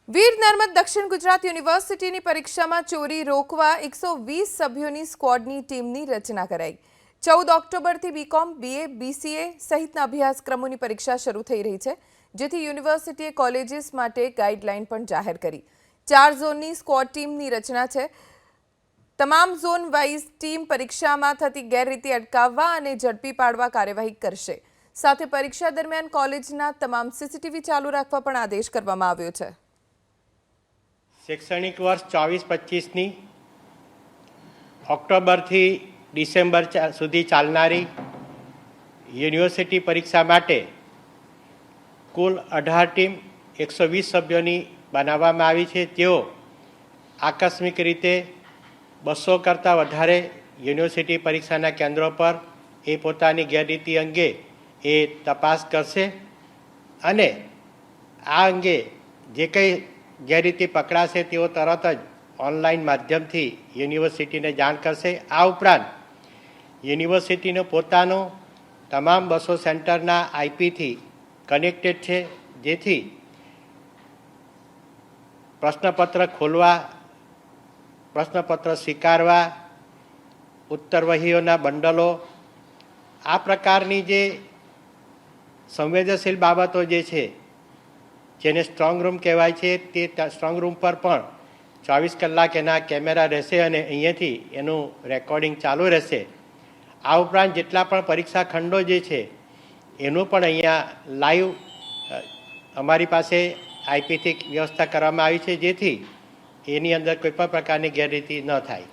વીર નર્મદ દક્ષિણ ગુજરાત યુનિવર્સિટીની પરીક્ષામાં ચોરી રોકવા 120 સભ્યોની સ્ક્વોડની ટીમની રચના કરાઈ। 14 ઓક્ટોબરથી બીકોમ, બીએ, બીસીએ સહિતના અભ્યાસક્રમોની પરીક્ષા શરૂ થઈ રહી છે, જેથી યુનિવર્સિટીએ કોલેજીસ માટે ગાઈડલાઈન પણ જાહેર કરી। 4 ઝોનની સ્ક્વોડ ટીમની રચના છે। તમામ ઝોન વાઇઝ ટીમ પરીક્ષામાં થતી ગેરરીતિ અટકાવવા અને ઝડપી પાડવા કાર્યવાહી કરશે। સાથે પરીક્ષા દરમિયાન કોલેજના તમામ સીસીટીવી ચાલુ રાખવા પણ આદેશ કરવામાં આવ્યો છે। शैक्षणिक वर्ष 24-25 ऑक्टोबर थी डिसेम्बर सुधी चालनारी यूनिवर्सिटी परीक्षा माटे कुल 18 टीम 120 सभ्यों बनाववामां आवी छे। तेओ आकस्मिक रीते 200 करता वधारे यूनिवर्सिटी परीक्षाना केन्द्रों पर ए पोतानी गैररीति अंगे ए तपास करशे अने आ अंगे जे कई गैररीति पकड़ाशे तेओ तरत ज ऑनलाइन माध्यम थी यूनिवर्सिटी ने जाण करशे। आ उपरांत यूनिवर्सिटी ने पोतानो तमाम 200 सेंटरना आईपी थी कनेक्टेड छे, जेथी प्रश्नपत्र खोलवा, प्रश्नपत्र स्वीकारवा, उत्तरवहीओना बंडलो आ प्रकारनी जे संवेदनशील बाबतो जे छे जेने स्ट्रोंग रूम कहेवाय छे ते स्ट्रोंग रूम पर पण 24 कलाक एना केमेरा रहेशे अने अहींयाथी एनुं रेकॉर्डिंग चालू रहेशे। आ उपरांत जेटला पण परीक्षा खंडो जे छे एनुं पण अहींया लाइव अमारी पासे आईपी थी व्यवस्था करवामां आवी छे, जेथी एनी अंदर कोईपण प्रकारनी गैररीति न थाय।